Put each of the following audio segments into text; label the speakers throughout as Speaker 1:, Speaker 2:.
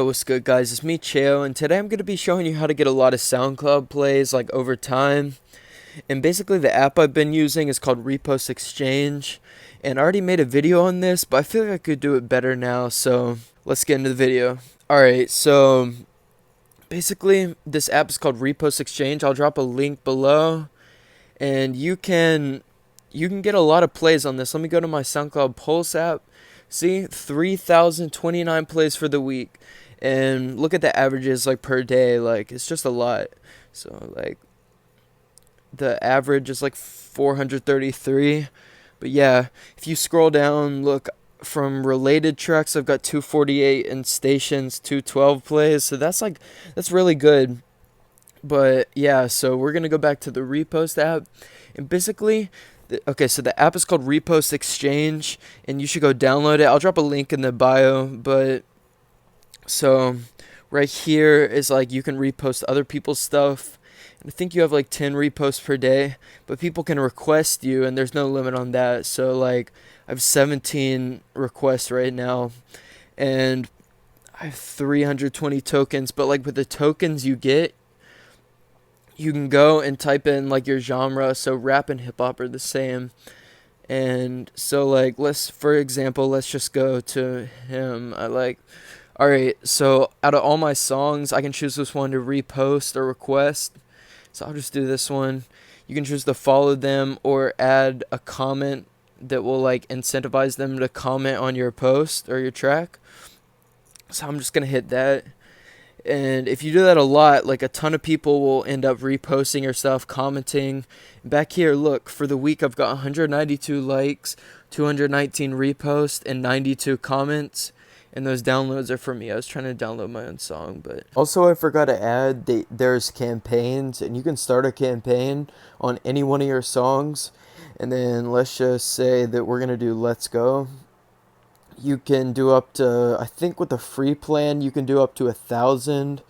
Speaker 1: What's good, guys? It's me, Cheo, and today I'm going to be showing you how to get a lot of SoundCloud plays like over time. And basically the app I've been using is called RepostExchange, and I already made a video on this, but I feel like I could do it better now, so let's get into the video. Alright, so basically this app is called RepostExchange. I'll drop a link below, and you can get a lot of plays on this. Let me go to my SoundCloud Pulse app. See, 3,029 plays for the week. And look at the averages like per day. Like, it's just a lot. So like the average is like 433. But yeah, if you scroll down, look, from related tracks, I've got 248, and stations 212 plays. So that's really good. But yeah, so we're gonna go back to the Repost app, and basically, okay, so the app is called RepostExchange, and you should go download it. I'll drop a link in the bio. But so right here is like you can repost other people's stuff, and I think you have like 10 reposts per day, but people can request you, and there's no limit on that. So like I have 17 requests right now, and I have 320 tokens. But like with the tokens you get, you can go and type in like your genre. So rap and hip hop are the same. And so like for example, let's just go to him. Alright, so out of all my songs, I can choose this one to repost or request. So I'll just do this one. You can choose to follow them or add a comment that will like incentivize them to comment on your post or your track. So I'm just gonna hit that. And if you do that a lot, like a ton of people will end up reposting your stuff, commenting. Back here, look, for the week I've got 192 likes, 219 reposts, and 92 comments. And those downloads are for me. I was trying to download my own song, but also I forgot to add there's campaigns, and you can start a campaign on any one of your songs. And then let's just say that we're gonna do Let's Go. You can do up to, I think with the free plan, you can do up to 1,000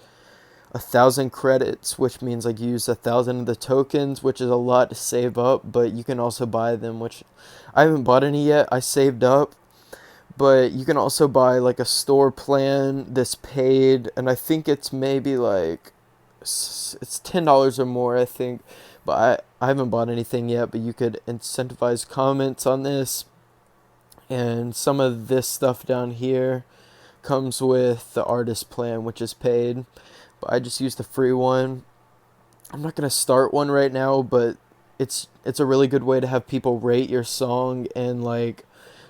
Speaker 1: credits, which means like you use 1,000 of the tokens, which is a lot to save up. But you can also buy them, which I haven't bought any yet. I saved up. But you can also buy like a store plan that's paid, and I think it's maybe like it's $10 or more, I think. But I haven't bought anything yet. But you could incentivize comments on this. And some of this stuff down here comes with the artist plan, which is paid. But I just used the free one. I'm not going to start one right now, but it's a really good way to have people rate your song and like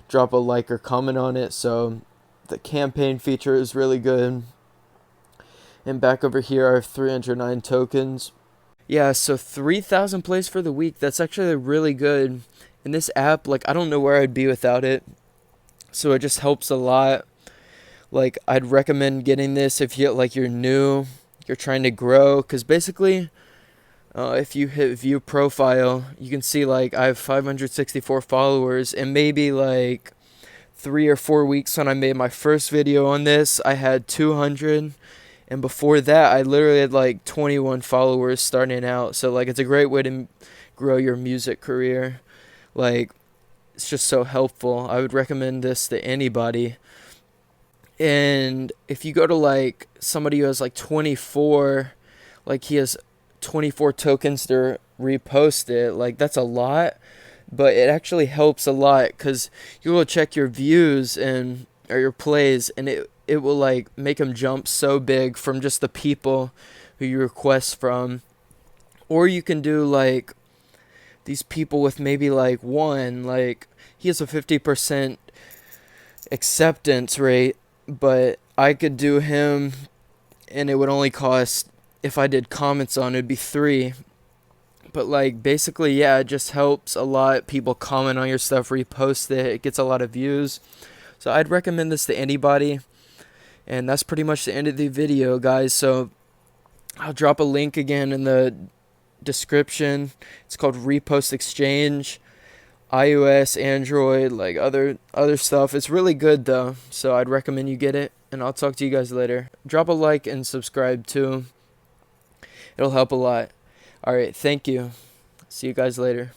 Speaker 1: drop a like or comment on it. So the campaign feature is really good. And back over here I have 309 tokens. Yeah, so 3,000 plays for the week. That's actually really good. In this app, like, I don't know where I'd be without it. So it just helps a lot. Like, I'd recommend getting this if you're new, you're trying to grow, because basically, if you hit view profile, you can see like I have 564 followers, and maybe like 3 or 4 weeks when I made my first video on this, I had 200. And before that, I literally had like 21 followers starting out. So like it's a great way to grow your music career. Like, it's just so helpful. I would recommend this to anybody. And if you go to like somebody who has like 24, like he has 24 tokens to repost it, like that's a lot. But it actually helps a lot, because you will check your views or your plays, and it will like make them jump so big from just the people who you request from. Or you can do like these people with maybe like one, like he has a 50% acceptance rate, but I could do him and it would only cost, if I did comments on it, it'd be 3. But like basically, yeah, it just helps a lot. People comment on your stuff, repost it gets a lot of views. So I'd recommend this to anybody. And that's pretty much the end of the video, guys. So I'll drop a link again in the description. It's called RepostExchange. iOS, Android, like other stuff. It's really good though. So I'd recommend you get it. And I'll talk to you guys later. Drop a like and subscribe too. It'll help a lot. Alright, thank you. See you guys later.